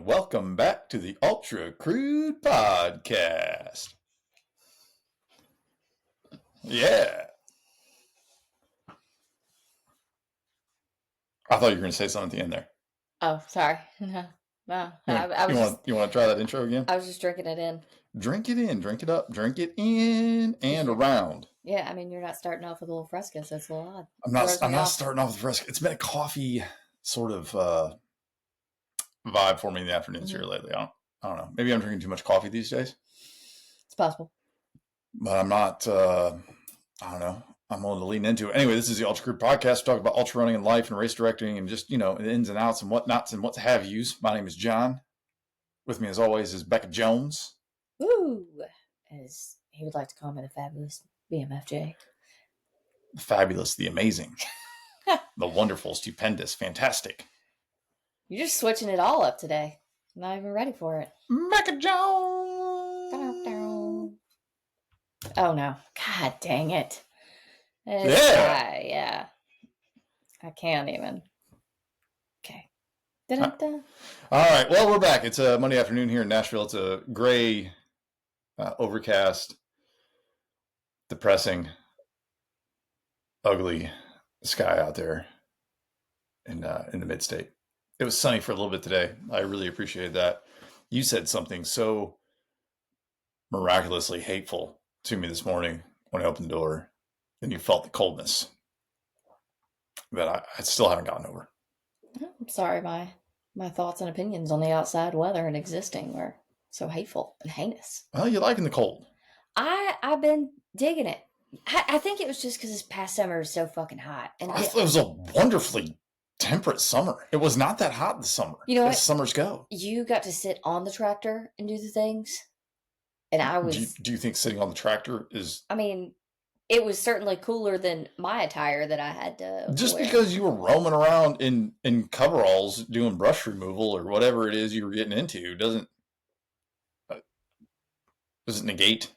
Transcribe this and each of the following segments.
welcome back to the Ultra Crude Podcast. Yeah. I thought you were going to say something at the end there. Oh, sorry. No. You want to try that intro again? I was just drinking it in. Drink it in, drink it up, drink it in and around. Yeah, I mean, you're not starting off with a little Fresca, so it's a little odd. I'm not starting off with Fresca. It's been a coffee sort of vibe for me in the afternoons here lately. I don't know. Maybe I'm drinking too much coffee these days. It's possible. But I'm not, I don't know. I'm willing to lean into it. Anyway, this is the Ultra Crude Podcast. We talk about ultra running and life and race directing and just, the ins and outs and whatnots and what have yous. My name is John. With me, as always, is Becca Jones. Woo! As he would like to call me, the fabulous BMFJ. The fabulous, the amazing, the wonderful, stupendous, fantastic. You're just switching it all up today. I'm not even ready for it. Becca Jones! Oh, no. God dang it. Yeah. I can't even. Okay. All right. Well, we're back. It's a Monday afternoon here in Nashville. It's a gray, overcast, depressing, ugly sky out there in the mid-state. It was sunny for a little bit today. I really appreciated that. You said something so miraculously hateful to me this morning when I opened the door, and you felt the coldness that I still haven't gotten over. I'm sorry, my thoughts and opinions on the outside weather and existing were so hateful and heinous. Well, you liking the cold. I've been digging it. I think it was just because this past summer was so fucking hot. And it was a wonderfully temperate summer. It was not that hot this summer. You know as summers go. You got to sit on the tractor and do the things. And I was... Do you think sitting on the tractor is... I mean, it was certainly cooler than my attire that I had to Just wear. Because you were roaming around in coveralls doing brush removal or whatever it is you were getting into doesn't negate.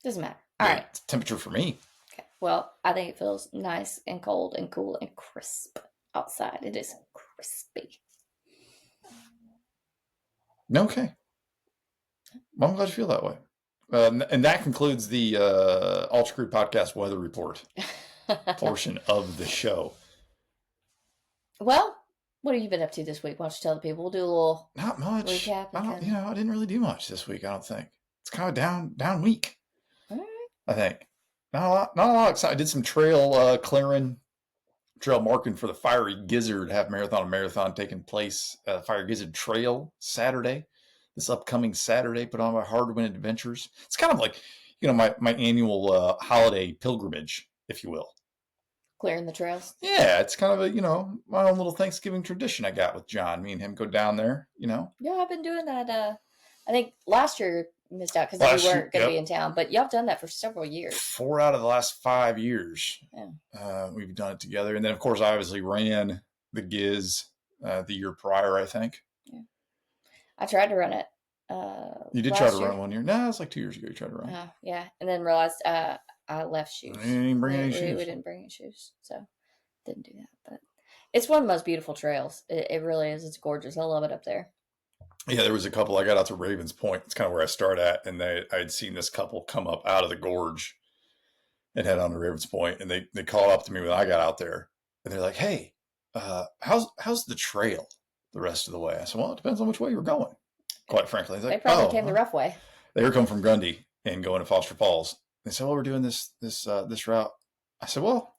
Doesn't matter. All right. It's temperature for me. Okay. Well, I think it feels nice and cold and cool and crisp outside. It is crispy. Okay. Well, I'm glad you feel that way. And that concludes the Ultra Crude Podcast weather report portion of the show. Well, what have you been up to this week? Why don't you tell the people? We'll do a little not much recap. I didn't really do much this week. I don't think it's kind of down week. All right. I think not a lot. Excited. I did some trail clearing, trail marking for the Fiery Gizzard half marathon taking place at Fiery Gizzard Trail Saturday. This upcoming Saturday, put on by Hardwind Adventures. It's kind of like, my annual holiday pilgrimage, if you will. Clearing the trails? Yeah, it's kind of a, my own little Thanksgiving tradition I got with John. Me and him go down there, Yeah, I've been doing that. I think last year you missed out because you weren't going to be in town, but y'all have done that for several years. 4 out of the last 5 years. Yeah. We've done it together. And then, of course, I obviously ran the Giz the year prior, I think. Yeah. I tried to run it. You did try to run it 1 year? No, it's like 2 years ago you tried to run. Yeah, and then realized I left shoes. You didn't bring any shoes. We didn't bring any shoes, so didn't do that. But it's one of the most beautiful trails. It really is. It's gorgeous. I love it up there. Yeah, there was a couple. I got out to Ravens Point. It's kind of where I start at, and I had seen this couple come up out of the gorge and head on to Ravens Point, and they called up to me when I got out there, and they're like, "Hey, how's the trail the rest of the way?" I said, "Well, it depends on which way you were going." Quite frankly, they probably came the rough way. They were coming from Grundy and going to Foster Falls. They said, "Well, we're doing this route." I said, "Well,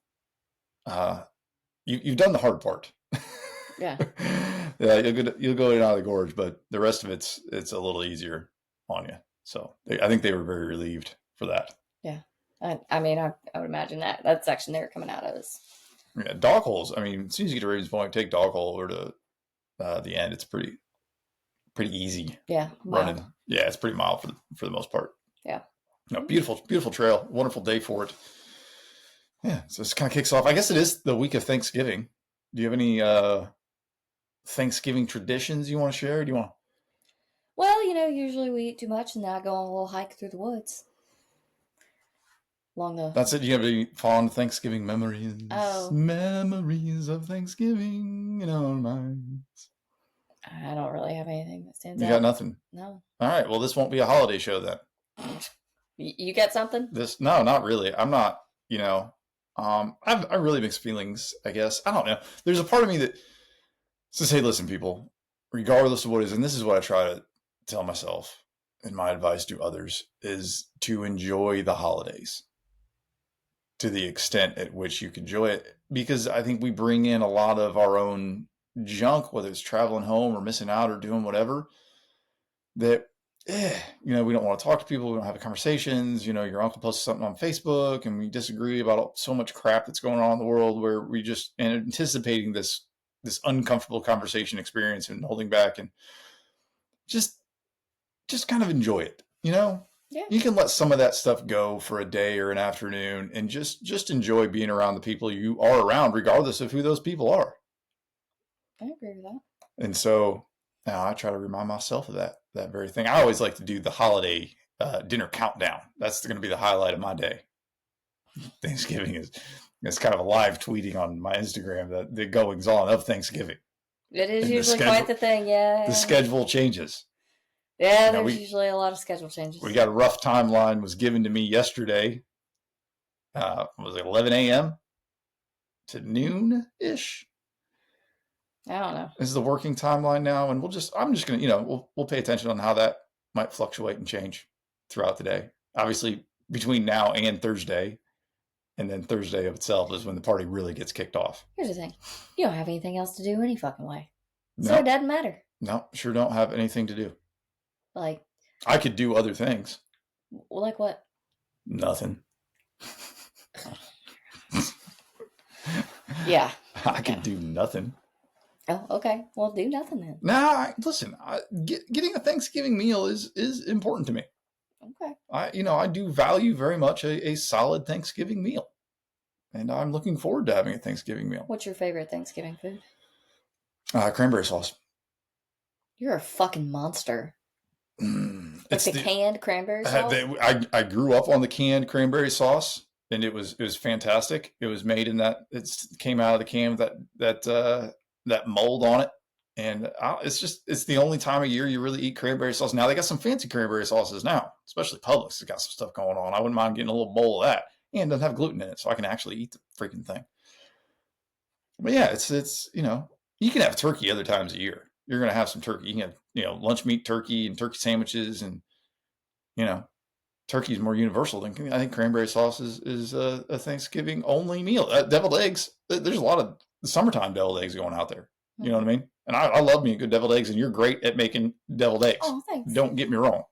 you've done the hard part." Yeah. Yeah, you'll go in and out of the gorge, but the rest of it's a little easier on you. So I think they were very relieved for that. Yeah, I mean, I would imagine that section they were coming out of is. Yeah, dog holes. I mean, as soon as you get to Ravens Point, take dog hole over to the end. It's pretty easy. Yeah, running. Mild. Yeah, it's pretty mild for the most part. Yeah. Beautiful trail. Wonderful day for it. Yeah, so this kind of kicks off. I guess it is the week of Thanksgiving. Do you have any Thanksgiving traditions you want to share? Do you want? Well, usually we eat too much, and then I go on a little hike through the woods. That's it. You have any fond Thanksgiving memories? Oh. Memories of Thanksgiving in our minds. I don't really have anything that stands You got out. nothing. No. All right. Well, this won't be a holiday show then. You got something? No, not really. I'm not, I really mixed feelings, I guess. I don't know. There's a part of me that says, hey, listen, people, regardless of what it is, and this is what I try to tell myself and my advice to others is to enjoy the holidays to the extent at which you can enjoy it. Because I think we bring in a lot of our own junk, whether it's traveling home or missing out or doing whatever, that we don't want to talk to people. We don't have conversations. Your uncle posts something on Facebook and we disagree about so much crap that's going on in the world where we just and anticipating this uncomfortable conversation experience and holding back and just kind of enjoy it. Yeah. You can let some of that stuff go for a day or an afternoon and just enjoy being around the people you are around, regardless of who those people are. I agree with that. And so now I try to remind myself of that very thing. I always like to do the holiday dinner countdown. That's going to be the highlight of my day. Thanksgiving it's kind of a live tweeting on my Instagram the goings on of Thanksgiving. It is usually quite the thing, yeah. The schedule changes. Yeah, there's usually a lot of schedule changes. We got a rough timeline was given to me yesterday. Was it 11 a.m. to noon-ish? I don't know. This is the working timeline now, and I'm just gonna, we'll pay attention on how that might fluctuate and change throughout the day. Obviously, between now and Thursday, and then Thursday of itself is when the party really gets kicked off. Here's the thing: you don't have anything else to do any fucking way, so it doesn't matter. No, sure don't have anything to do. Like, I could do other things. Like what? Nothing. Yeah. I could do nothing. Oh, okay. Well, do nothing then. Now, listen, getting a Thanksgiving meal is important to me. Okay. I do value very much a solid Thanksgiving meal. And I'm looking forward to having a Thanksgiving meal. What's your favorite Thanksgiving food? Cranberry sauce. You're a fucking monster. It's the canned cranberry sauce? I grew up on the canned cranberry sauce, and it was fantastic. It was made in that. It came out of the can with that mold on it, and it's the only time of year you really eat cranberry sauce. Now they got some fancy cranberry sauces now, especially Publix. It's got some stuff going on. I wouldn't mind getting a little bowl of that, and it doesn't have gluten in it, so I can actually eat the freaking thing. But yeah, it's you can have turkey other times of year. You're gonna have some turkey. You can have lunch meat turkey and turkey sandwiches, and turkey is more universal than I think cranberry sauce is a Thanksgiving only meal. Deviled eggs. There's a lot of summertime deviled eggs going out there. You know what I mean? And I love me a good deviled eggs, and you're great at making deviled eggs. Oh, thanks. Don't get me wrong.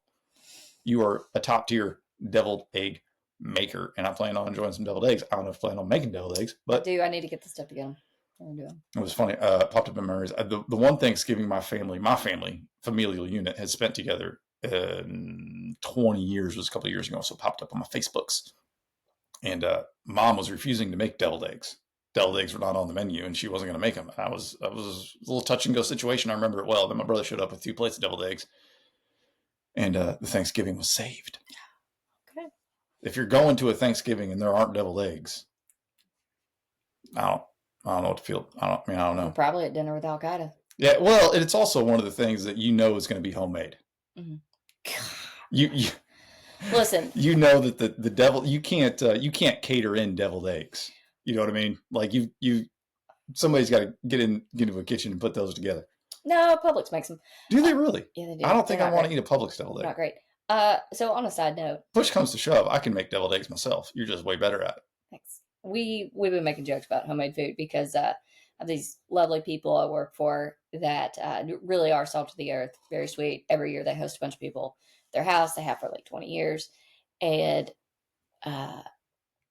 You are a top tier deviled egg maker, and I plan on enjoying some deviled eggs. I don't know if I plan on making deviled eggs, but I need to get this stuff together. It was funny. Popped up in memories. The one Thanksgiving my family familial unit has spent together 20 years was a couple of years ago. So it popped up on my Facebooks, and Mom was refusing to make deviled eggs. Deviled eggs were not on the menu, and she wasn't going to make them. I was a little touch and go situation. I remember it well. Then my brother showed up with 2 plates of deviled eggs, and the Thanksgiving was saved. Okay. If you're going to a Thanksgiving and there aren't deviled eggs, I don't know what to feel. I don't know. We're probably at dinner with Al Qaeda. Yeah, well, it's also one of the things that is going to be homemade. Mm-hmm. You listen. You know that the devil you can't cater in deviled eggs. You know what I mean? Like somebody's got to get into a kitchen and put those together. No, Publix makes them. Do they really? Yeah, they do. I don't think I want to eat a Publix deviled egg. Not great. So on a side note, push comes to shove, I can make deviled eggs myself. You're just way better at it. Thanks. We've been making jokes about homemade food because of these lovely people I work for that really are salt of the earth, very sweet. Every year they host a bunch of people at their house. They have for like 20 years. And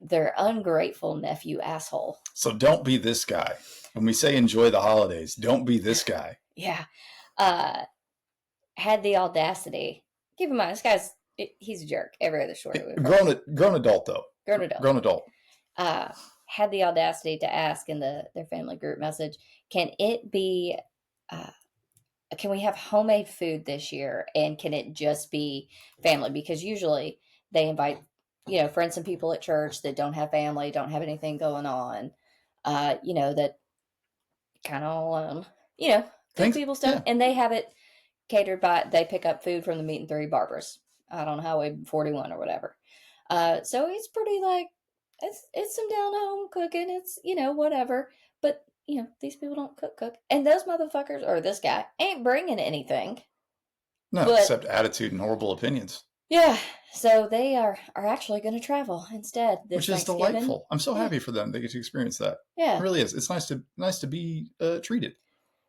their ungrateful nephew asshole. So don't be this guy. When we say enjoy the holidays, don't be this guy. Yeah. Had the audacity. Keep in mind, this guy's, he's a jerk. Every other story. Grown adult, though. Grown adult. Had the audacity to ask in their family group message, can it be, can we have homemade food this year? And can it just be family? Because usually they invite, friends and people at church that don't have family, don't have anything going on, that kind of, Good Thanks. people stuff, Yeah. and they have it catered by. They pick up food from the Meat and Three Barbers out on Highway 41 or whatever. So it's pretty like it's some down home cooking. It's whatever, but these people don't cook, and those motherfuckers or this guy ain't bringing anything. No, But except attitude and horrible opinions, yeah, so they are actually going to travel instead this which is Thanksgiving. delightful. I'm so Yeah. happy for them. They get to experience that. It Yeah, really is. It's nice to be treated.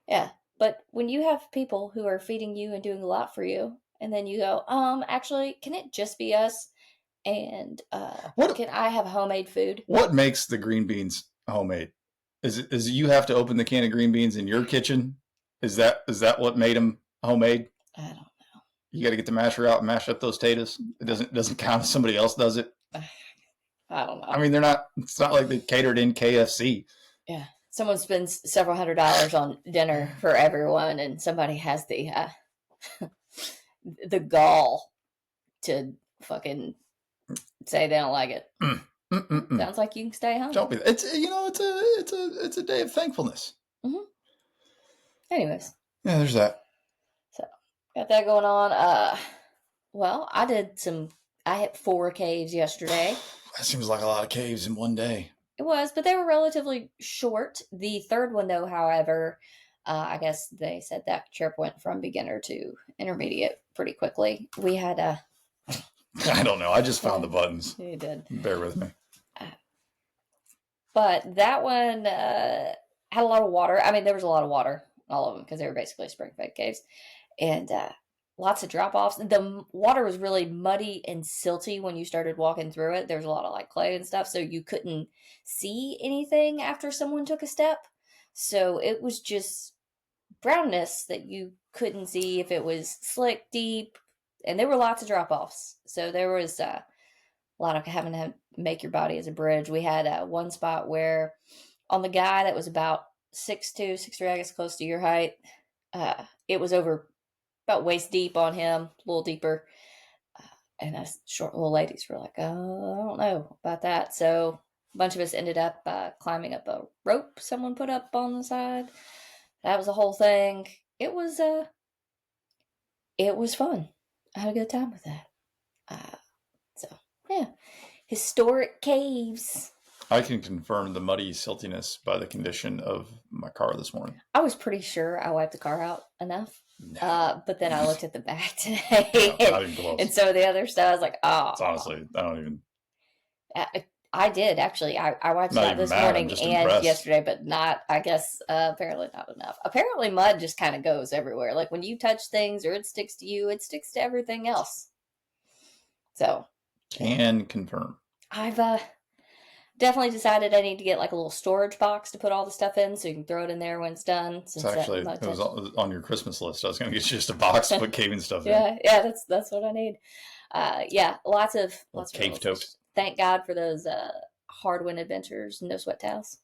yeah. But when you have people who are feeding you and doing a lot for you, and then you go, actually, can it just be us? And What can I have homemade food? what makes the green beans homemade? Is you have to open the can of green beans in your kitchen? Is that what made them homemade? I don't You got to get the masher out and mash up those potatoes. It doesn't count if somebody else does it. I don't know. I mean, they're not. It's not like they catered in KFC. Yeah. Someone spends several $100s on dinner for everyone, and somebody has the the gall to fucking say they don't like it. Sounds like you can stay home. Don't be. It's a day of thankfulness. Anyways, Yeah, there's that. so got that going on. Well, I hit 4 caves yesterday. That seems like a lot of caves in one day. It was, but they were relatively short. The third one, though, however, I guess they said that trip went from beginner to intermediate pretty quickly. We had I don't know. I just found the buttons. you did. Bear with me. But that one had a lot of water. I mean, there was a lot of water, all of them, because they were basically spring-fed caves. And lots of drop-offs. The water was really muddy and silty when you started walking through it. There's a lot of like clay and stuff, so you couldn't see anything after someone took a step. So it was just brownness that you couldn't see if it was slick, deep. And there were lots of drop-offs. So there was a lot of having to make your body as a bridge. We had one spot where on the guy that was about 6'2", 6'3", I guess close to your height, it was over about waist deep on him, a little deeper. And us short little ladies were like, oh, I don't know about that. So a bunch of us ended up climbing up a rope someone put up on the side. That was a whole thing. It was fun. I had a good time with that. So yeah, historic caves. I can confirm the muddy siltiness by the condition of my car this morning. I was pretty sure I wiped the car out enough. No. But then I looked at the back today. No, not even close. And so the other stuff, I was like, oh. It's honestly, I don't even. I did actually. I wiped it Not out even this mad, I'm morning just and impressed. yesterday, but not, I guess, apparently not enough. Apparently mud just kind of goes everywhere. Like when you touch things or it sticks to you, it sticks to everything else. So. Can confirm. I've definitely decided I need to get like a little storage box to put all the stuff in so you can throw it in there when it's done. It's actually, it was on your Christmas list. I was going to get you just a box to put caving stuff in. Yeah, that's what I need. Yeah, lots of cave tote. Thank God for those Hardwind Adventures No Sweat Towels.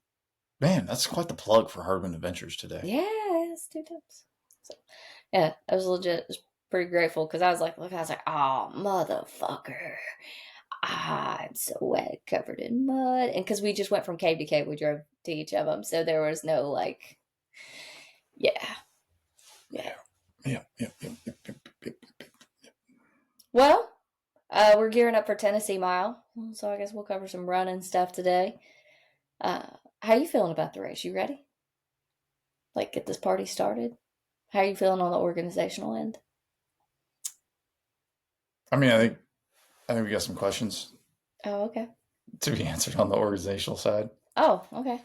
Man, that's quite the plug for Hardwind Adventures today. Yeah, it's 2 times. So, yeah, I was legit pretty grateful because I was like, oh, motherfucker. I'm so wet, covered in mud. And because we just went from cave to cave, we drove to each of them. So there was no like, yeah. Well, we're gearing up for Tennessee Mile. So I guess we'll cover some running stuff today. How you feeling about the race? You ready? Like, get this party started? How are you feeling on the organizational end? I mean, I think we got some questions Oh, okay. to be answered on the organizational side. Oh, okay.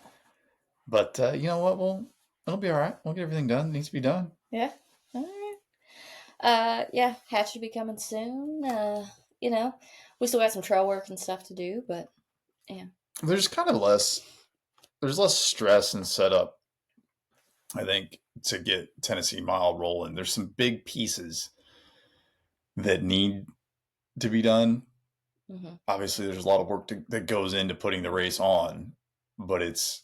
But you know what? It'll be all right. We'll get everything done. It needs to be done. Yeah. All right. Yeah, hatch should be coming soon. We still got some trail work and stuff to do, but yeah. There's kind of less stress and setup, I think, to get Tennessee Mile rolling. There's some big pieces that need to be done. Mm-hmm. Obviously, there's a lot of work that goes into putting the race on, but it's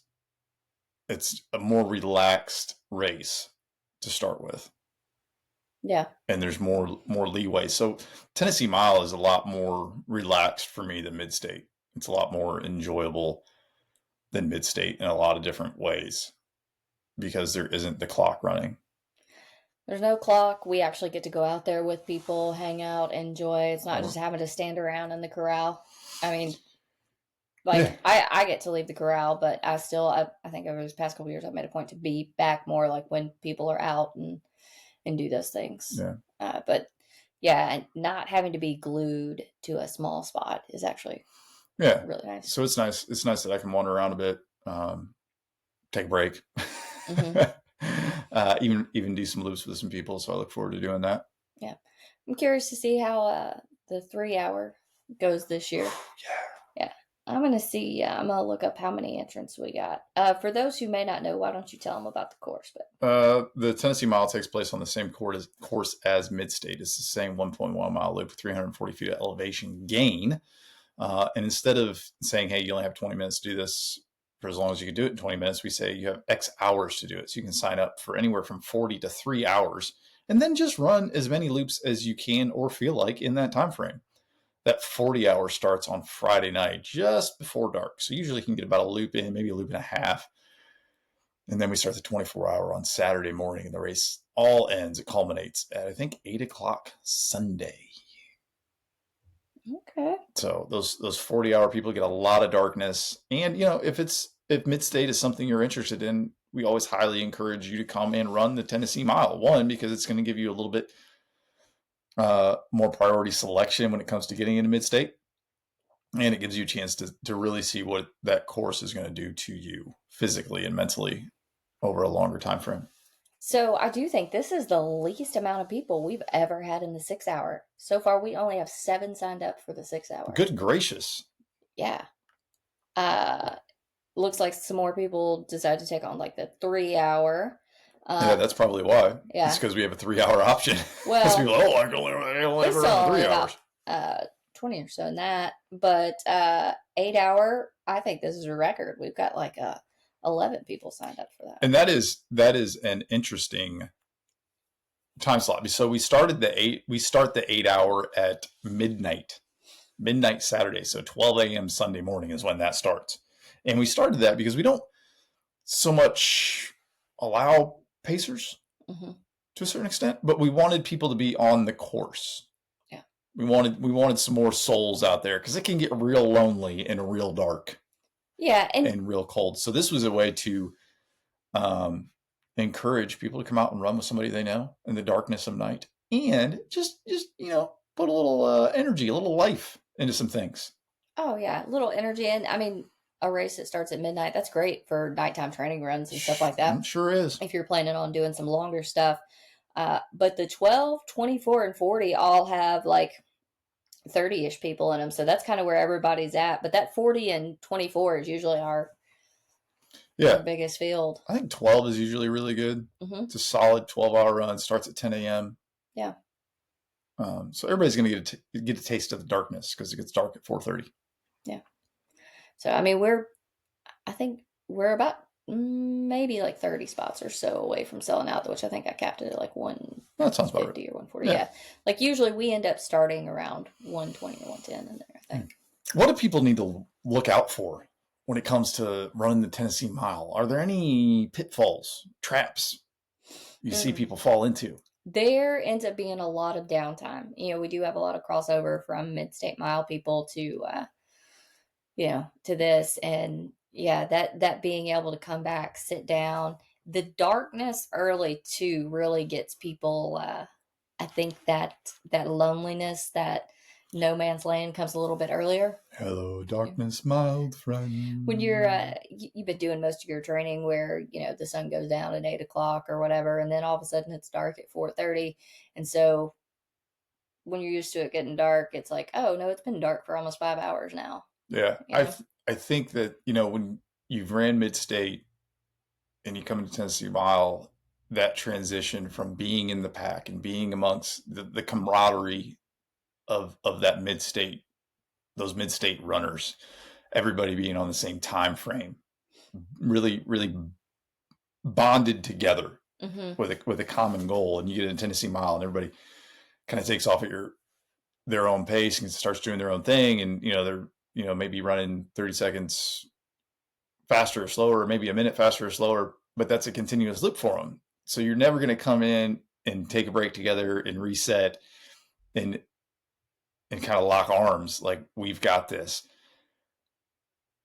a more relaxed race to start with. Yeah. And there's more leeway. So Tennessee Mile is a lot more relaxed for me than Mid-State. It's a lot more enjoyable than Mid-State in a lot of different ways because there isn't the clock running. There's no clock. We actually get to go out there with people, hang out, enjoy. It's not Oh, just having to stand around in the corral. I mean, yeah, like I get to leave the corral, but I think over these past couple years I've made a point to be back more like when people are out and do those things. yeah, But yeah, and not having to be glued to a small spot is actually yeah. really nice. So it's nice. It's nice that I can wander around a bit, take a break, Hmm. even do some loops with some people. So I look forward to doing that. Yeah, I'm curious to see how the 3 hour goes this year. Yeah, I'm gonna see. I'm gonna look up how many entrants we got. For those who may not know, why don't you tell them about the course? But The Tennessee Mile takes place on the same course as Midstate. It's the same 1.1 mile loop, 340 feet of elevation gain. And instead of saying, hey, you only have 20 minutes to do this for as long as you can do it in 20 minutes, we say you have X hours to do it. So you can sign up for anywhere from 40 to 3 hours and then just run as many loops as you can or feel like in that time frame. That 40 hour starts on Friday night, just before dark. So usually you can get about a loop in, maybe a loop and a half. And then we start the 24 hour on Saturday morning, and the race all ends. It culminates at, I think, 8 o'clock Sunday. okay. So those 40 hour people get a lot of darkness. And if Midstate is something you're interested in, we always highly encourage you to come and run the Tennessee Mile. One, because it's going to give you a little bit more priority selection when it comes to getting into Midstate, and it gives you a chance to really see what that course is going to do to you physically and mentally over a longer time frame. So I do think this is the least amount of people we've ever had in the 6 hour. So far, we only have 7 signed up for the 6 hour. Good gracious. Yeah. Uh, looks like some more people decided to take on like the 3 hour. Yeah, that's probably why. Yeah. It's because we have a 3 hour option. Well, people, I can only we ever still run only 3 hours. about 20 or so in that, but 8 hour, I think this is a record. We've got like 11 people signed up for that. And that is an interesting time slot. So we start the 8 hour at midnight Saturday. So 12 a.m. Sunday morning is when that starts. And we started that because we don't so much allow pacers Mm-hmm. to a certain extent, but we wanted people to be on the course. Yeah. We wanted some more souls out there because it can get real lonely and real dark. Yeah, and real cold. So this was a way to encourage people to come out and run with somebody they know in the darkness of night, and just put a little energy, a little life into some things. oh yeah, little energy. And I mean, a race that starts at midnight, that's great for nighttime training runs and stuff like that. Sure is. If you're planning on doing some longer stuff. But the 12, 24, and 40 all have like 30-ish people in them. So that's kind of where everybody's at. But that 40 and 24 is usually our biggest field. I think 12 is usually really good. Mm-hmm. It's a solid 12-hour run. Starts at 10 a.m. Yeah. So everybody's going to get a taste of the darkness because it gets dark at 4:30. Yeah. So I mean, I think we're about maybe like 30 spots or so away from selling out, which I think I capped it at like 150 that sounds about right. or 140. Yeah. Like usually we end up starting around 120 or 110 in there, I think. What do people need to look out for when it comes to running the Tennessee Mile? Are there any pitfalls, traps you see people fall into? There ends up being a lot of downtime. We do have a lot of crossover from Mid-State Mile people to to this, and yeah, that being able to come back, sit down. The darkness early too really gets people. I think that loneliness, that no man's land, comes a little bit earlier. Hello, darkness, mild friend. When you've been doing most of your training where the sun goes down at 8 o'clock or whatever, and then all of a sudden it's dark at 4:30, and so when you're used to it getting dark, it's like, oh no, it's been dark for almost 5 hours now. Yeah, I think that when you've ran Mid-State and you come into Tennessee Mile, that transition from being in the pack and being amongst the camaraderie of that Mid-State, those Mid-State runners, everybody being on the same time frame, really really bonded together with a common goal. And you get in Tennessee Mile and everybody kind of takes off at their own pace and starts doing their own thing, and they're maybe running 30 seconds faster or slower, or maybe a minute faster or slower, but that's a continuous loop for them. So you're never going to come in and take a break together and reset and kind of lock arms like we've got this,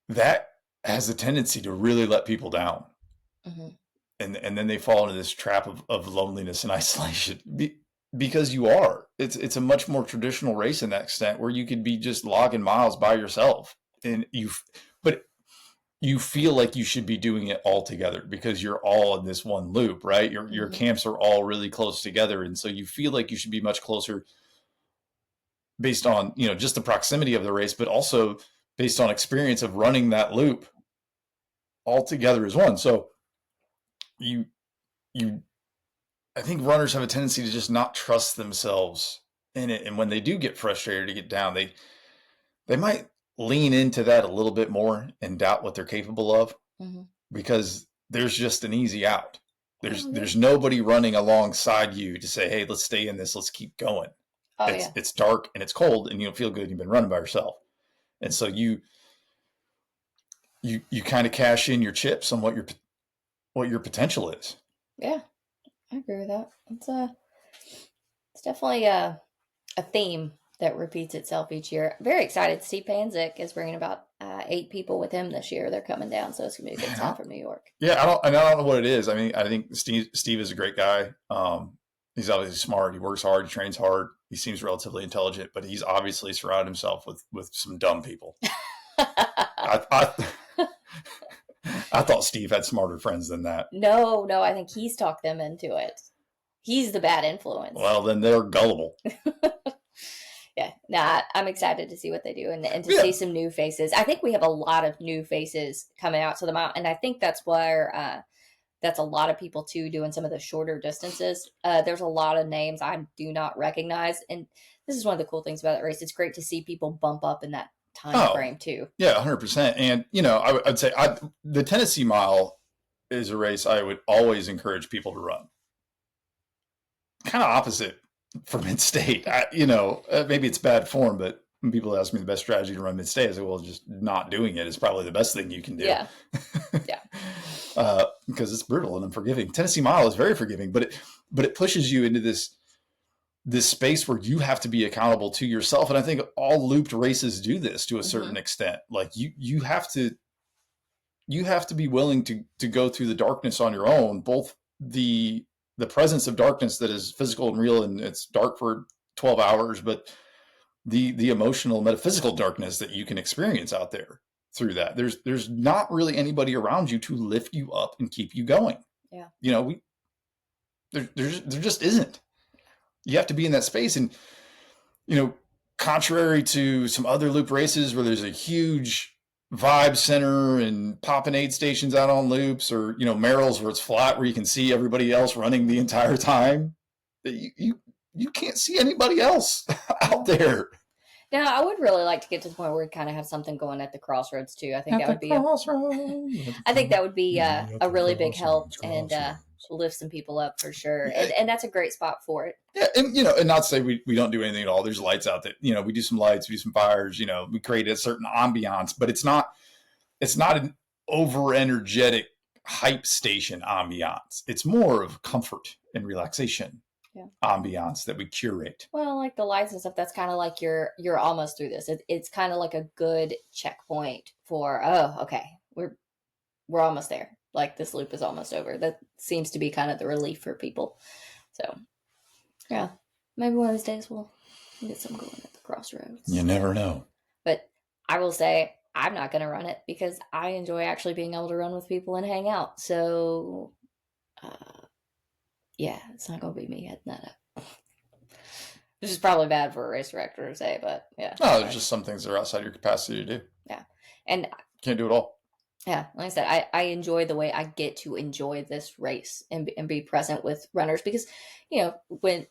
that has a tendency to really let people down. Mm-hmm. And then they fall into this trap of loneliness and isolation because you are. It's a much more traditional race in that extent where you could be just logging miles by yourself, and but you feel like you should be doing it all together because you're all in this one loop, right? Your Mm-hmm. camps are all really close together, and so you feel like you should be much closer based on, just the proximity of the race, but also based on experience of running that loop all together as one. So you you I think runners have a tendency to just not trust themselves in it, and when they do get frustrated to get down, they might lean into that a little bit more and doubt what they're capable of Mm-hmm. because there's just an easy out. There's Oh yeah. there's nobody running alongside you to say, "Hey, let's stay in this. Let's keep going." Oh It's yeah. it's dark and it's cold, and you don't feel good. You've been running by yourself, and so you kind of cash in your chips on what your potential is. Yeah. I agree with that. It's definitely a theme that repeats itself each year. Very excited. Steve Panzik is bringing about 8 people with him this year. They're coming down, so it's gonna be a good time from New York. Yeah, I don't know what it is. I mean, I think Steve is a great guy. He's obviously smart. He works hard. He trains hard. He seems relatively intelligent, but he's obviously surrounded himself with some dumb people. I I thought Steve had smarter friends than that. No, I think he's talked them into it. He's the bad influence. Well, then they're gullible. Yeah, nah, I'm excited to see what they do and to Yeah. see some new faces. I think we have a lot of new faces coming out to the mountain, and I think that's where that's a lot of people too doing some of the shorter distances. There's a lot of names I do not recognize, and this is one of the cool things about the race. It's great to see people bump up in that time frame too. Yeah, 100%. And I'd say the Tennessee Mile is a race I would always encourage people to run. Kind of opposite for Mid-State. Maybe it's bad form, but when people ask me the best strategy to run Mid-State, I say, well, just not doing it is probably the best thing you can do. Yeah, yeah. Because it's brutal and unforgiving. Tennessee Mile is very forgiving, but it pushes you into this space where you have to be accountable to yourself. And I think all looped races do this to a certain extent. Like you have to be willing to go through the darkness on your own, both the presence of darkness that is physical and real, and it's dark for 12 hours, but the emotional, metaphysical darkness that you can experience out there through that. There's not really anybody around you to lift you up and keep you going. Yeah. There just isn't. You have to be in that space. And, contrary to some other loop races where there's a huge vibe center and popping aid stations out on loops, or, Merrill's where it's flat, where you can see everybody else running the entire time, you can't see anybody else out there. Now, I would really like to get to the point where we kind of have something going at the crossroads too. I think that would be a really big help and lift some people up for sure. And that's a great spot for it. Yeah, and not to say we don't do anything at all. There's lights out there. We do some lights, we do some fires. We create a certain ambiance, but it's not an over energetic hype station ambiance. It's more of comfort and relaxation. Yeah. Ambiance that we curate. Well, like the lights and stuff, that's kind of like you're almost through this. It's kind of like a good checkpoint for, oh, okay, we're almost there. Like this loop is almost over. That seems to be kind of the relief for people. So, yeah, maybe one of these days we'll get some going at the crossroads. You never know. But I will say I'm not going to run it because I enjoy actually being able to run with people and hang out. So, yeah, it's not going to be me heading that up. This is probably bad for a race director to say, but yeah. No, there's just some things that are outside your capacity to do. Yeah. And can't do it all. Yeah, like I said, I enjoy the way I get to enjoy this race and be present with runners because, when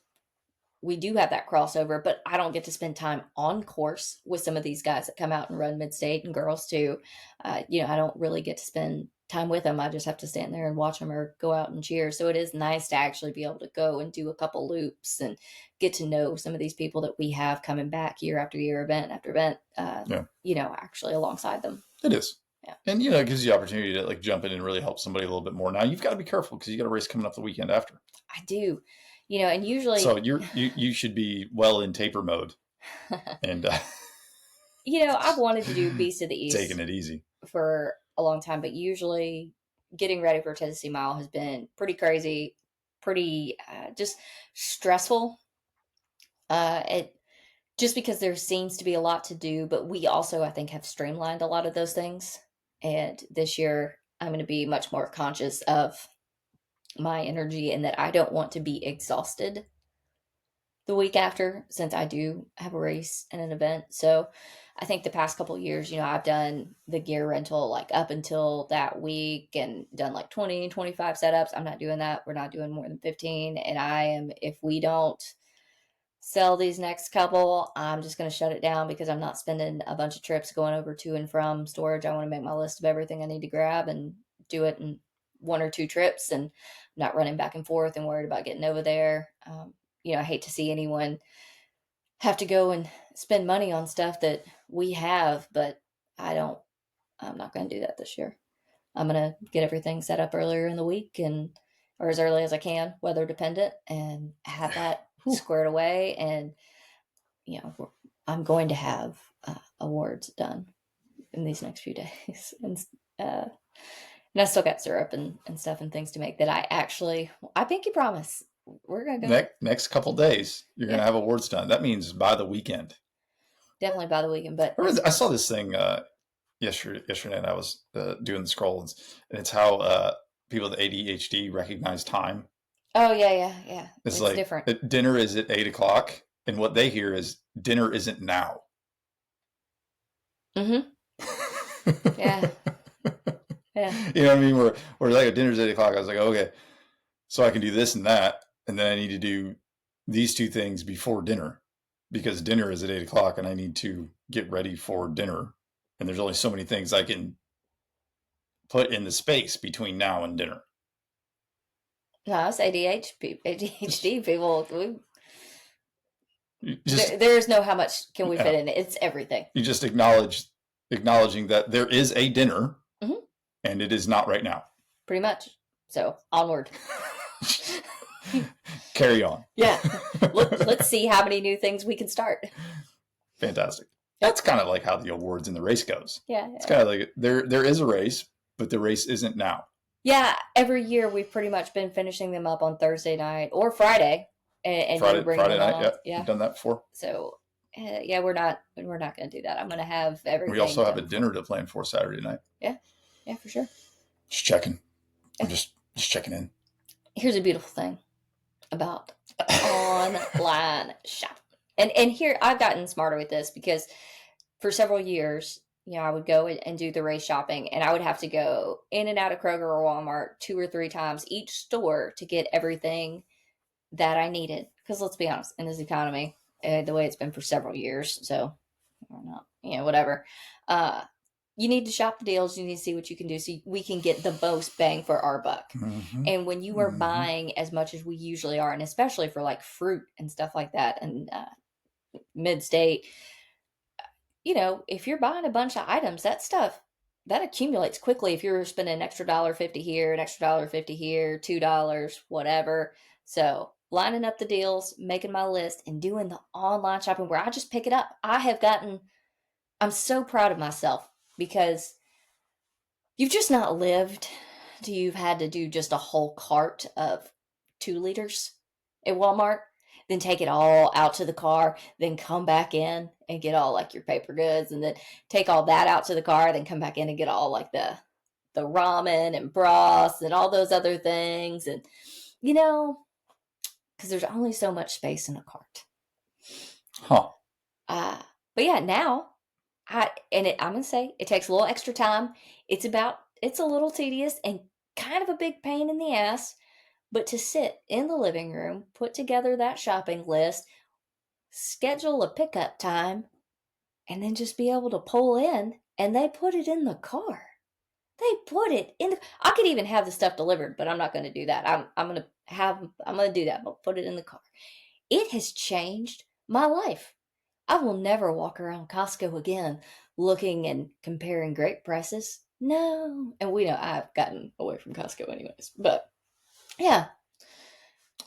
we do have that crossover, but I don't get to spend time on course with some of these guys that come out and run Mid-State and girls too. I don't really get to spend time with them. I just have to stand there and watch them or go out and cheer. So it is nice to actually be able to go and do a couple loops and get to know some of these people that we have coming back year after year, event after event, actually alongside them. It is. Yeah. And, it gives you the opportunity to jump in and really help somebody a little bit more. Now you've got to be careful because you got a race coming up the weekend after. I do. And So usually, you should be well in taper mode and I've wanted to do Beast of the taking East it easy. for a long time, but usually getting ready for Tennessee Mile has been pretty crazy, pretty just stressful. It just because there seems to be a lot to do, but we also, I think, have streamlined a lot of those things. And this year, I'm going to be much more conscious of my energy and that I don't want to be exhausted the week after since I do have a race and an event. So I think the past couple of years, I've done the gear rental like up until that week and done like 20, 25 setups. I'm not doing that. We're not doing more than 15. And if we don't sell these next couple, I'm just going to shut it down because I'm not spending a bunch of trips going over to and from storage. I want to make my list of everything I need to grab and do it in one or two trips and not running back and forth and worried about getting over there. I hate to see anyone have to go and spend money on stuff that we have, but I'm not going to do that this year. I'm going to get everything set up earlier in the week or as early as I can, weather dependent, and have that Whew. squared away. And, I'm going to have awards done in these next few days. And I still got syrup and stuff and things to make that I pinky promise we're going to go. Next couple days, you're Yeah, gonna have awards done. That means by the weekend. definitely by the weekend. But I saw this thing yesterday, and I was doing the scrolls, and it's how people with ADHD recognize time. oh, yeah. It's It's like different. dinner is at 8 o'clock, and what they hear is dinner isn't now. Mm-hmm. Yeah. Yeah. You know what I mean? We're like dinner's 8 o'clock. I was like, okay, so I can do this and that, and then I need to do these two things before dinner because dinner is at 8 o'clock, and I need to get ready for dinner. And there's only so many things I can put in the space between now and dinner. No, it's ADHD people. Just There is no how much can we yeah, fit in it. It's everything. you just acknowledging that there is a dinner, hmm and it is not right now. Pretty much. So onward. Carry on. Yeah. Let's see how many new things we can start. Fantastic. That's kind of like how the awards in the race goes. Yeah. It's kind of like there is a race, but the race isn't now. Yeah. Every year we've pretty much been finishing them up on Thursday night or Friday, and then bringing Friday them night. on. Yep. Yeah. You've done that before. So, yeah, we're not going to do that. I'm going to have everything. We also have a done. dinner to plan for Saturday night. Yeah, for sure. Just checking. I'm just checking in. Here's a beautiful thing about online shopping. And here I've gotten smarter with this because for several years, I would go and do the race shopping, and I would have to go in and out of Kroger or Walmart 2 or 3 times each store to get everything that I needed. Because let's be honest, in this economy, the way it's been for several years, so or not, whatever. You need to shop the deals. You need to see what you can do so we can get the most bang for our buck. Mm-hmm. And when you are buying as much as we usually are, and especially for like fruit and stuff like that, and mid-state, if you're buying a bunch of items, that stuff that accumulates quickly. If you're spending an extra $1.50 here, an extra $1.50 here, $2, whatever. So lining up the deals, making my list, and doing the online shopping where I just pick it up. I'm so proud of myself because you've just not lived till you've had to do just a whole cart of 2 liters at Walmart, then take it all out to the car, then come back in and get all like your paper goods, and then take all that out to the car, then come back in and get all like the ramen and broths and all those other things. And because there's only so much space in a cart. Huh. But yeah, now I'm gonna say it takes a little extra time. It's a little tedious and kind of a big pain in the ass, but to sit in the living room, put together that shopping list, schedule a pickup time, and then just be able to pull in, and they put it in the car. I could even have the stuff delivered, but I'm not going to do that. I'm going to do that, but put it in the car. It has changed my life. I will never walk around Costco again looking and comparing grape prices. No. And we know I've gotten away from Costco anyways. But yeah.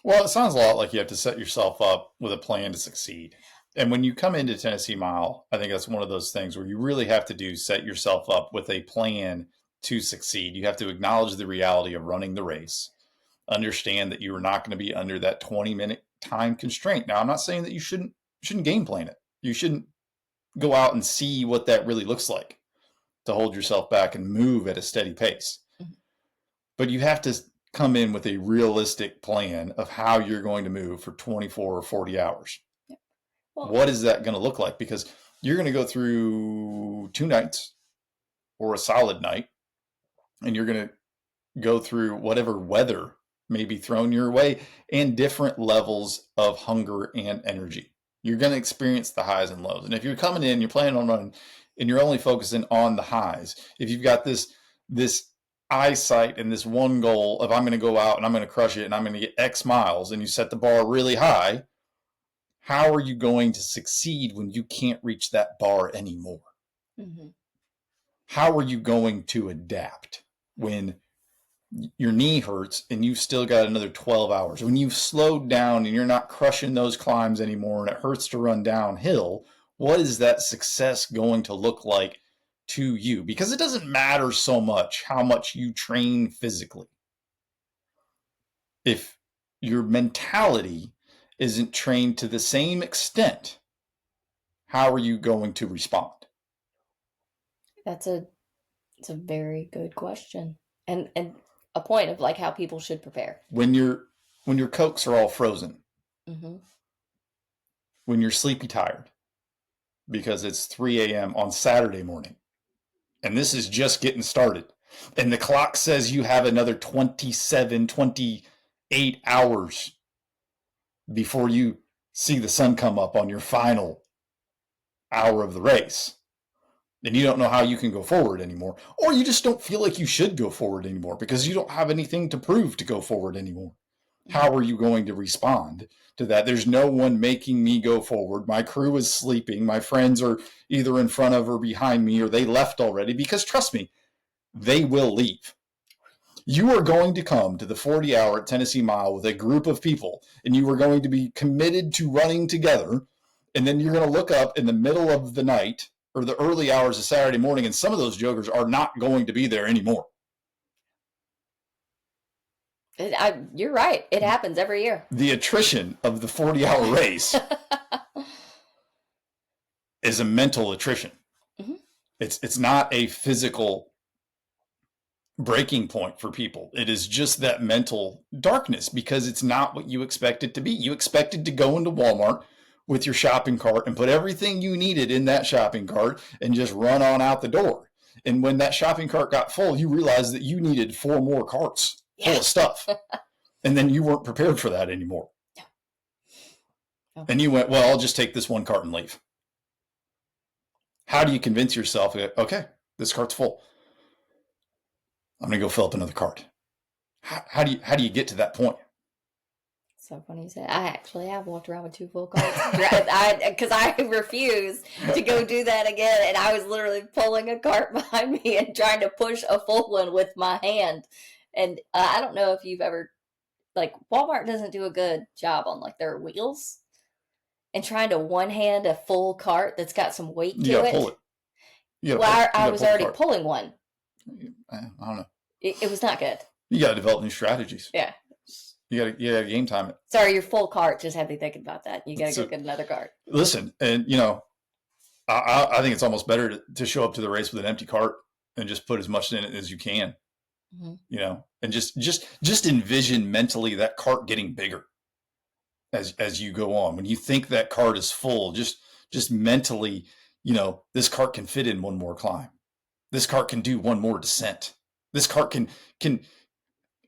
Well, it sounds a lot like you have to set yourself up with a plan to succeed. And when you come into Tennessee Mile, I think that's one of those things where you really have to set yourself up with a plan to succeed. You have to acknowledge the reality of running the race, understand that you are not going to be under that 20-minute time constraint. Now, I'm not saying that you shouldn't game plan it. You shouldn't go out and see what that really looks like to hold yourself back and move at a steady pace. Mhm. But you have to come in with a realistic plan of how you're going to move for 24 or 40 hours. Well, What is that going to look like? Because you're going to go through 2 nights or a solid night, and you're going to go through whatever weather may be thrown your way and different levels of hunger and energy. You're going to experience the highs and lows. And if you're coming in, you're planning on running, and you're only focusing on the highs, if you've got this eyesight and this one goal of I'm going to go out and I'm going to crush it and I'm going to get X miles, and you set the bar really high, how are you going to succeed when you can't reach that bar anymore? mhm. How are you going to adapt when your knee hurts and you've still got another 12 hours? When you've slowed down and you're not crushing those climbs anymore and it hurts to run downhill, what is that success going to look like to you? Because it doesn't matter so much how much you train physically. If your mentality isn't trained to the same extent, how are you going to respond? That's it's a very good question, and a point of like how people should prepare. When your cokes are all frozen, Hmm. when you're sleepy tired because it's 3 a.m. on Saturday morning, and this is just getting started, and the clock says you have another 27, 28 hours before you see the sun come up on your final hour of the race, and you don't know how you can go forward anymore, or you just don't feel like you should go forward anymore because you don't have anything to prove to go forward anymore. How are you going to respond to that? There's no one making me go forward. My crew is sleeping. My friends are either in front of or behind me, or they left already, because trust me, they will leave. You are going to come to the 40-hour Tennessee Mile with a group of people, and you are going to be committed to running together. And then you're going to look up in the middle of the night or the early hours of Saturday morning, and some of those jokers are not going to be there anymore. You're right. It happens every year. The attrition of the 40-hour race is a mental attrition. Mhm. It's not a physical breaking point for people. It is just that mental darkness because it's not what you expect it to be. You expected to go into Walmart with your shopping cart and put everything you needed in that shopping cart and just run on out the door. And when that shopping cart got full, you realized that you needed 4 more carts full of stuff. And then you weren't prepared for that anymore. Oh. And you went, well, I'll just take this one cart and leave. How do you convince yourself that, okay, this cart's full, I'm going to go fill up another cart? How do you get to that point? So funny you said. I actually have walked around with 2 full carts because I refuse to go do that again. And I was literally pulling a cart behind me and trying to push a full one with my hand. And I don't know if you've ever, like, Walmart doesn't do a good job on like their wheels and trying to one hand a full cart that's got some weight to You got to it. pull it. Well, I was already pulling one. I don't know. It was not good. You got to develop new strategies. Yeah. You got to game time it. Sorry, your full cart just had me thinking about that. You got to go get another cart. Listen, and I think it's almost better to show up to the race with an empty cart and just put as much in it as you can. Mm-hmm. And just envision mentally that cart getting bigger as you go on. When you think that cart is full, just mentally, this cart can fit in one more climb. This cart can do one more descent. This cart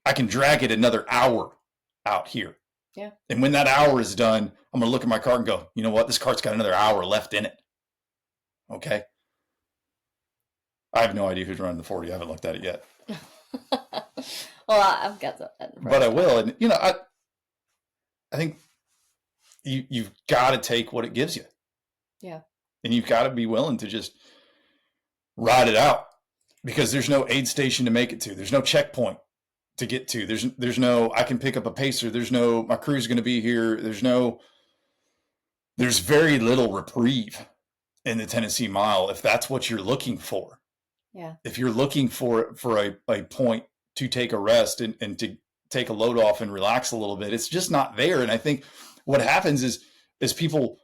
I can drag it another hour out here. Yeah. And when that hour is done, I'm going to look at my cart and go, you know what? This cart's got another hour left in it. Okay. I have no idea who's running the 40. I haven't looked at it yet. Well, I've got that. But I will. And, I think you've got to take what it gives you. Yeah. And you've got to be willing to just ride it out because there's no aid station to make it to. There's no checkpoint to get to. There's no, I can pick up a pacer. There's no, my crew's going to be here. There's very little reprieve in the Tennessee Mile if that's what you're looking for. Yeah. If you're looking for a point to take a rest and to take a load off and relax a little bit, it's just not there. And I think what happens is people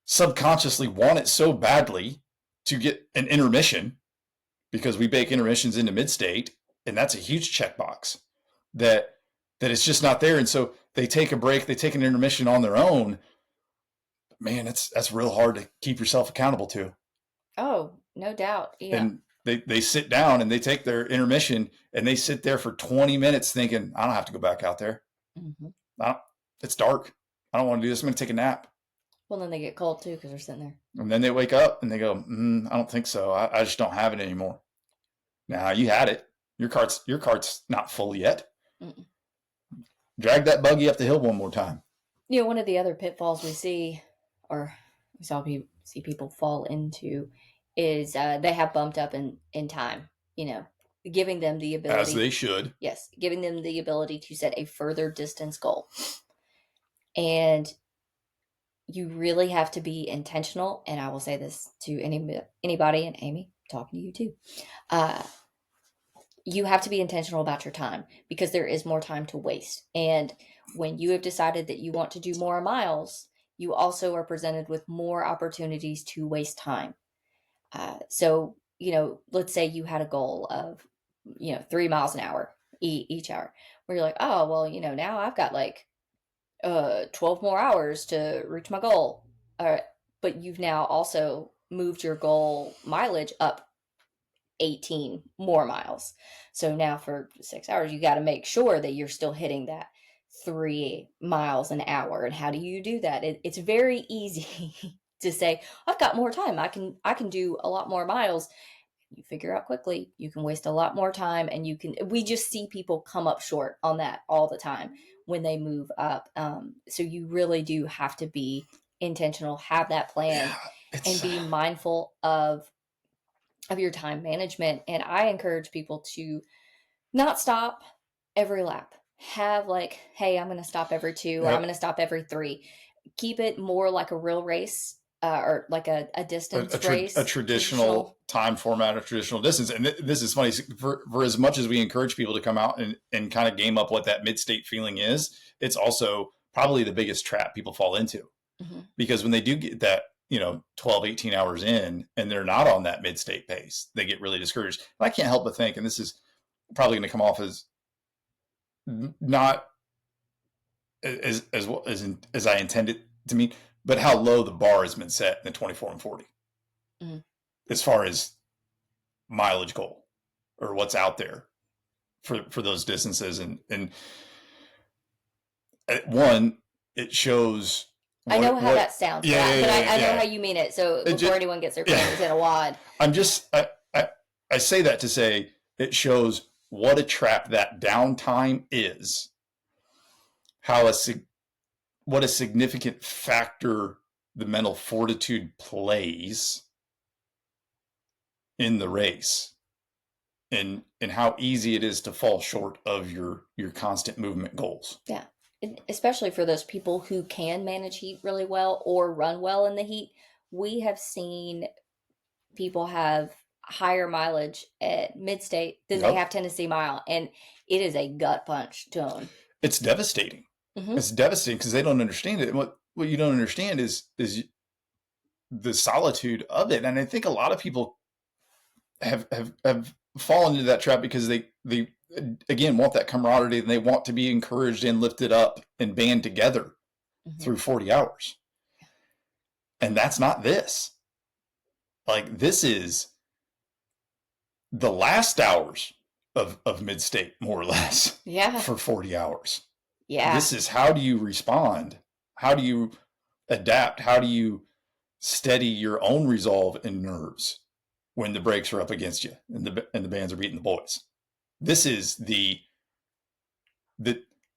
subconsciously want it so badly to get an intermission, because we bake intermissions into Midstate, and that's a huge checkbox that it's just not there. And so they take a break, they take an intermission on their own. Man, that's real hard to keep yourself accountable to. Oh, no doubt. Yeah. And they sit down and they take their intermission and they sit there for 20 minutes thinking, I don't have to go back out there. It's dark. I don't want to do this. I'm going to take a nap. Well, then they get cold too because they're sitting there. And then they wake up and they go, I don't think so. I just don't have it anymore. Now you had it. Your cart's not full yet. Mm-mm. Drag that buggy up the hill one more time. You know, one of the other pitfalls we see, or we see people fall into, is they have bumped up in time. You know, giving them the ability, as they should. Yes, giving them the ability to set a further distance goal, and you really have to be intentional. And I will say this to anybody, and Amy, talking to you too. You have to be intentional about your time, because there is more time to waste. And when you have decided that you want to do more miles, you also are presented with more opportunities to waste time. So, you know, let's say you had a goal of, 3 miles an hour each hour, where you're like, oh, well, now I've got like 12 more hours to reach my goal. But you've now also moved your goal mileage up 18 more miles. So now for 6 hours, you got to make sure that you're still hitting that 3 miles an hour. And how do you do that? It's very easy to say, I've got more time. I can do a lot more miles. You figure out quickly, you can waste a lot more time, and we just see people come up short on that all the time when they move up. So you really do have to be intentional, have that plan, and be mindful of your time management. And I encourage people to not stop every lap. Have like, hey, I'm going to stop every 2, or I'm going to stop every 3. Keep it more like a real race, or like a distance race. A traditional time format, a traditional distance. And this is funny, for as much as we encourage people to come out and kind of game up what that mid-state feeling is, it's also probably the biggest trap people fall into. Mm-hmm. Because when they do get that, 12, 18 hours in, and they're not on that mid-state pace, they get really discouraged. And I can't help but think, and this is probably going to come off as not as I intended to mean, but how low the bar has been set in the 24 and 40 as far as mileage goal, or what's out there for those distances. And one, it shows. I know how that sounds, but I know how you mean it. So before anyone gets their fingers in a wad, I say that to say it shows what a trap that downtime is. What a significant factor the mental fortitude plays in the race, and how easy it is to fall short of your constant movement goals. Yeah. Especially for those people who can manage heat really well or run well in the heat. We have seen people have higher mileage at Midstate than they have Tennessee Mile, and it is a gut punch to them. It's devastating. Mm-hmm. It's devastating because they don't understand it. And what you don't understand is the solitude of it. And I think a lot of people have fallen into that trap because they again want that camaraderie, and they want to be encouraged and lifted up and band together through 40 hours. And that's not this. Like, this is the last hours of Midstate, more or less. Yeah. For 40 hours. Yeah. This is, how do you respond? How do you adapt? How do you steady your own resolve and nerves when the brakes are up against you and the bands are beating the boys? This is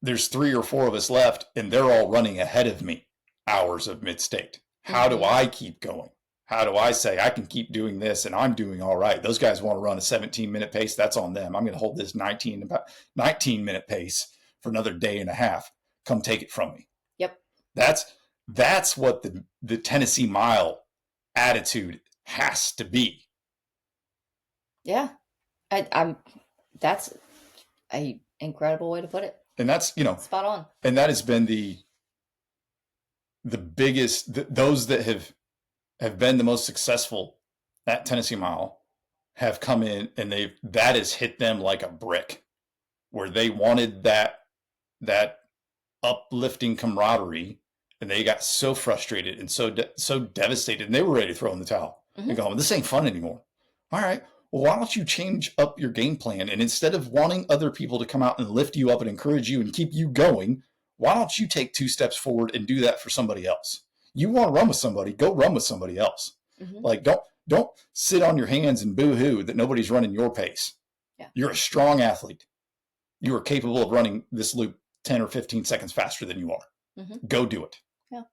there's 3 or 4 of us left, and they're all running ahead of me hours of Midstate. How do I keep going? How do I say I can keep doing this and I'm doing all right? Those guys want to run a 17-minute pace. That's on them. I'm going to hold this 19-minute pace for another day and a half. Come take it from me. Yep. That's what the Tennessee Mile attitude has to be. Yeah. That's a incredible way to put it. And that's, Spot on. and that has been the biggest, those that have been the most successful at Tennessee Mile have come in and that has hit them like a brick, where they wanted that uplifting camaraderie, and they got so frustrated and so devastated, and they were ready to throw in the towel and go, this ain't fun anymore. All right, well, why don't you change up your game plan? And instead of wanting other people to come out and lift you up and encourage you and keep you going, why don't you take 2 steps forward and do that for somebody else? You want to run with somebody, go run with somebody else. Like, don't sit on your hands and boo-hoo that nobody's running your pace. Yeah. You're a strong athlete. You are capable of running this loop 10 or 15 seconds faster than you are. Go do it. Yeah.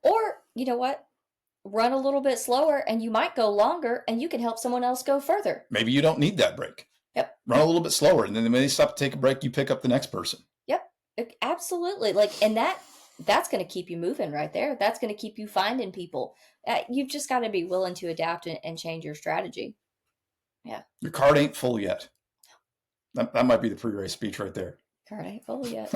Or, you know what? Run a little bit slower and you might go longer and you can help someone else go further. Maybe you don't need that break. Yep. Run a little bit slower, and then when they stop to take a break, you pick up the next person. Yep. Absolutely. Like, and that's going to keep you moving right there. That's going to keep you finding people. You've just got to be willing to adapt and change your strategy. Yeah. Your card ain't full yet. That might be the pre-race speech right there. Card ain't full yet.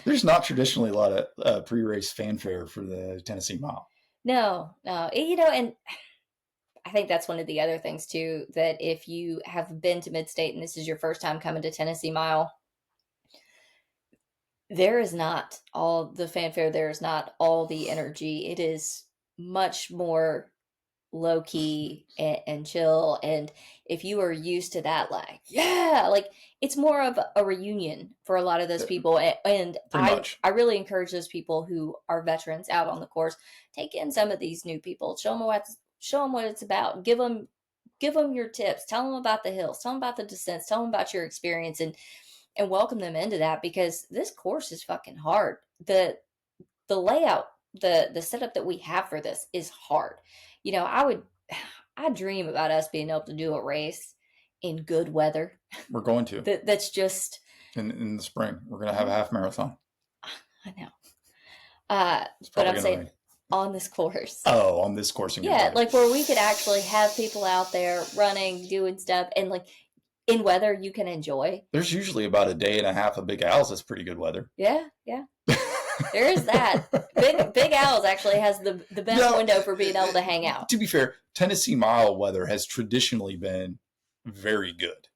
there's not traditionally a lot of pre-race fanfare for the Tennessee Mile. No. And I think that's one of the other things too, that if you have been to Mid-State and this is your first time coming to Tennessee Mile, there is not all the fanfare. There is not all the energy. It is much more low key and chill. And if you are used to that, like it's more of a reunion for a lot of those people. And I really encourage those people who are veterans out on the course, take in some of these new people, show them what it's about. Give them your tips, tell them about the hills, tell them about the descents, tell them about your experience, and welcome them into that, because this course is fucking hard. The layout, the setup that we have for this is hard. I dream about us being able to do a race in good weather. We're going to. That's just in the spring. We're going to have a half marathon. I know. But I'm saying on this course. Oh, on this course. Yeah, like where we could actually have people out there running, doing stuff, and like in weather you can enjoy. There's usually about a day and a half of Big Al's. That's pretty good weather. Yeah. There is that. Big Al's actually has the best window for being able to hang out. To be fair, Tennessee Mile weather has traditionally been very good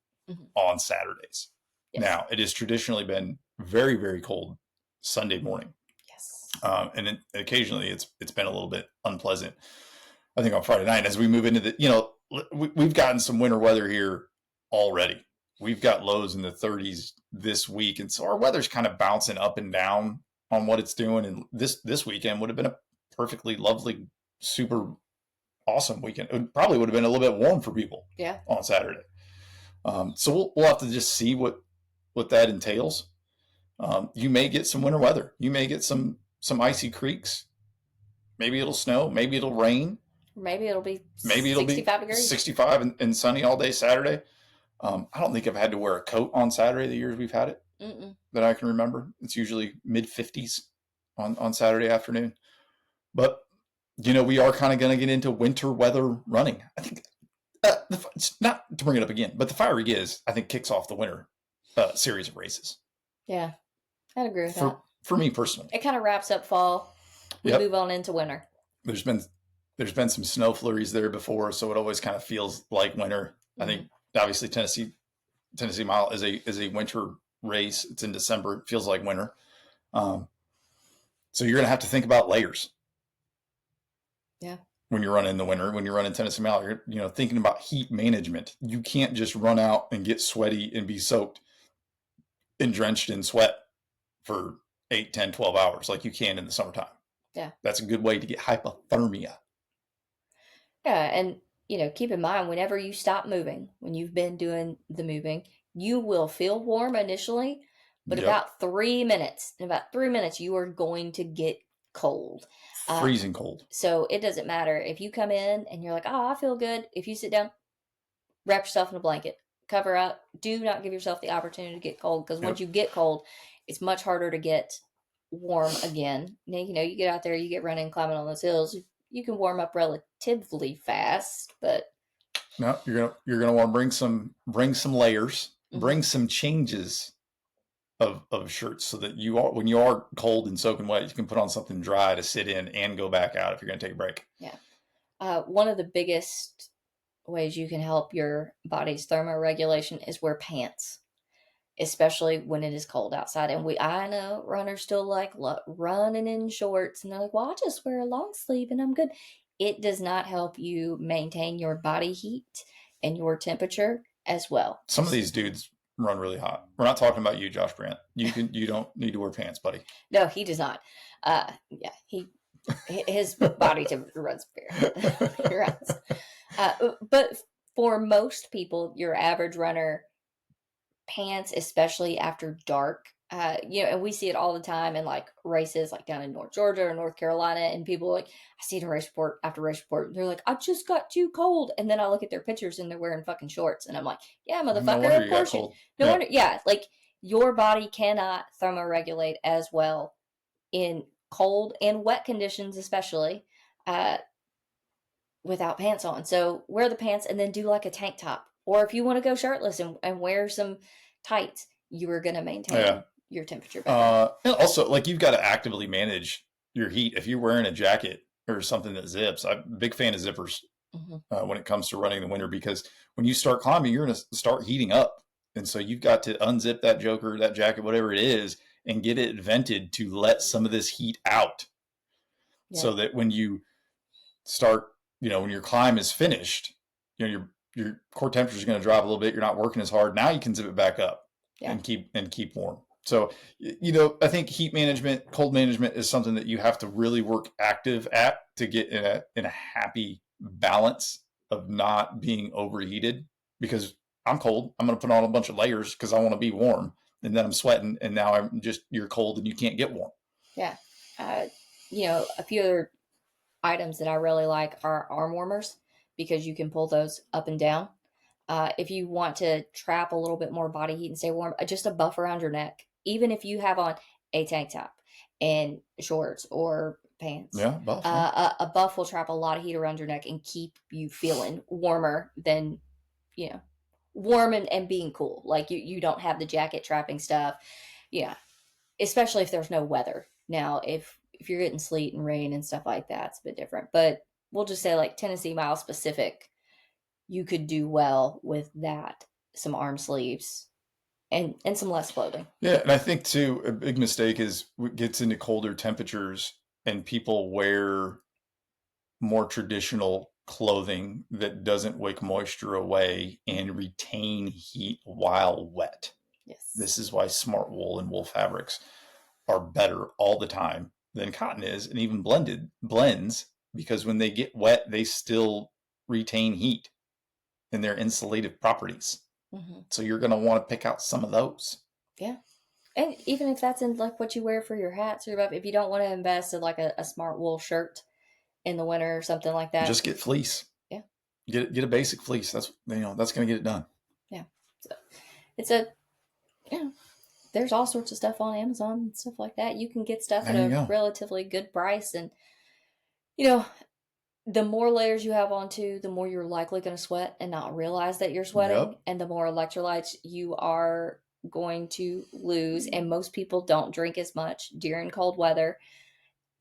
on Saturdays. Yes. Now, it has traditionally been very, very cold Sunday morning. Yes. And occasionally it's been a little bit unpleasant, I think, on Friday night. As we move into we've gotten some winter weather here already. We've got lows in the 30s this week. And so our weather's kind of bouncing up and down on what it's doing. And this weekend would have been a perfectly lovely, super awesome weekend. It probably would have been a little bit warm for people on Saturday. So we'll have to just see what that entails. You may get some winter weather. You may get some icy creeks. Maybe it'll snow. Maybe it'll rain. Maybe it'll be 65 degrees. 65 and sunny all day Saturday. I don't think I've had to wear a coat on Saturday the years we've had it. That I can remember. It's usually mid-50s on Saturday afternoon. But, we are kind of going to get into winter weather running. I think, it's not to bring it up again, but the Fiery Giz, I think, kicks off the winter series of races. Yeah, I'd agree with that. For me personally. It kind of wraps up fall. We move on into winter. There's been some snow flurries there before, so it always kind of feels like winter. I think, obviously, Tennessee Mile is a winter race. It's in December. It feels like winter. So you're going to have to think about layers. Yeah. When you're running in the winter, when you're running Tennessee Mile, you're thinking about heat management. You can't just run out and get sweaty and be soaked and drenched in sweat for 8, 10, 12 hours like you can in the summertime. Yeah. That's a good way to get hypothermia. Yeah. And, keep in mind, whenever you stop moving, when you've been doing the moving, you will feel warm initially, but in about 3 minutes, you are going to get cold. Freezing cold. So it doesn't matter if you come in and you're like, oh, I feel good. If you sit down, wrap yourself in a blanket, cover up. Do not give yourself the opportunity to get cold, because once Yep. you get cold, it's much harder to get warm again. Now, you get out there, you get running, climbing on those hills. You can warm up relatively fast, but No, you're gonna want to bring some layers, bring mhm. some changes of shirts, so that you are, when you are cold and soaking wet, you can put on something dry to sit in and go back out if you're gonna take a break. Yeah. One of the biggest ways you can help your body's thermoregulation is wear pants, especially when it is cold outside. And I know runners still like running in shorts, and they're like, well, I just wear a long sleeve and I'm good. It does not help you maintain your body heat and your temperature as well. Some of these dudes run really hot. We're not talking about you, Josh Brandt. You don't need to wear pants, buddy. No, he does not. Yeah, his body temperature runs very runs. But for most people, your average runner, pants, especially after dark. And we see it all the time in like races, like down in North Georgia or North Carolina, and people like, I see it in race report after race report. They're like, I just got too cold, and then I look at their pictures and they're wearing fucking shorts, and I'm like, yeah, No motherfucker, wonder of you got course you. cold. No Yeah. wonder, yeah, like your body cannot thermoregulate as well in cold and wet conditions, especially uh, without pants on. So wear the pants and then do like a tank top, or if you want to go shirtless and wear some tights, you are going to maintain Yeah. your temperature better. And also, like, you've got to actively manage your heat. If you're wearing a jacket or something that zips, I'm a big fan of zippers Mhm. when it comes to running in the winter, because when you start climbing, you're going to start heating up. And so you've got to unzip that joker, that jacket, whatever it is, and get it vented to let some of this heat out. Yeah. So that when you start, when your climb is finished, your core temperature is going to drop a little bit. You're not working as hard. Now you can zip it back up Yeah. and keep warm. So, I think heat management, cold management is something that you have to really work active at to get in a happy balance of not being overheated. Because I'm cold, I'm going to put on a bunch of layers because I want to be warm, and then I'm sweating, and now you're cold and you can't get warm. Yeah. A few other items that I really like are arm warmers, because you can pull those up and down. If you want to trap a little bit more body heat and stay warm, just a buff around your neck. Even if you have on a tank top and shorts or pants, Yeah, buff. Yeah. A buff will trap a lot of heat around your neck and keep you feeling warmer than, warm and being cool. Like you don't have the jacket trapping stuff. Yeah, especially if there's no weather. Now, if you're getting sleet and rain and stuff like that, it's a bit different. But we'll just say like Tennessee Mile specific, you could do well with that, some arm sleeves and some less clothing. Yeah, and I think too, a big mistake is it gets into colder temperatures and people wear more traditional clothing that doesn't wick moisture away and retain heat while wet. Yes. This is why smart wool and wool fabrics are better all the time than cotton is, and even blends, because when they get wet, they still retain heat in their insulative properties. Mm-hmm. So you're going to want to pick out some of those. Yeah. And even if that's in like what you wear for your hats or your buff, if you don't want to invest in like a smart wool shirt in the winter or something like that, just get fleece. Yeah. Get a basic fleece. That's that's going to get it done. Yeah. So there's all sorts of stuff on Amazon and stuff like that. You can get stuff at a relatively good price, and the more layers you have on too, the more you're likely going to sweat and not realize that you're sweating. Yep. And the more electrolytes you are going to lose. And most people don't drink as much during cold weather.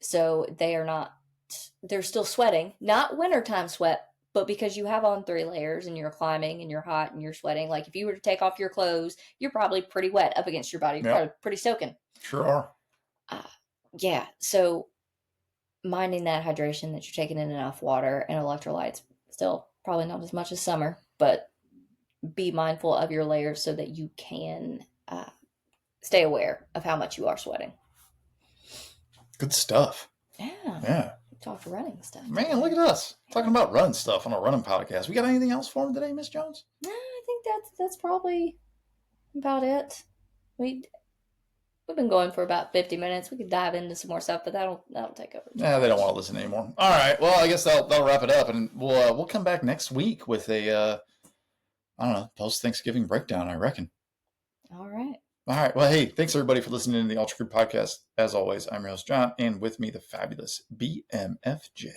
So they're still sweating, not wintertime sweat, but because you have on 3 layers and you're climbing and you're hot and you're sweating. Like if you were to take off your clothes, you're probably pretty wet up against your body. You're probably pretty soaking. Sure are. Yeah. So minding that hydration, that you're taking in enough water and electrolytes, still probably not as much as summer, but be mindful of your layers so that you can stay aware of how much you are sweating. Good stuff. Yeah. Talk running stuff. Man, look at us talking about run stuff on a running podcast. We got anything else for him today, Miss Jones? No, I think that's probably about it. we've been going for about 50 minutes. We could dive into some more stuff, but that'll take over too Yeah, they don't much. want to listen anymore. All right. Well, I guess that'll wrap it up, and we'll come back next week with a I don't know, post Thanksgiving breakdown, I reckon. All right. All right. Well, hey, thanks everybody for listening to the Ultra Group podcast. As always, I'm your host John, and with me the fabulous BMFJ.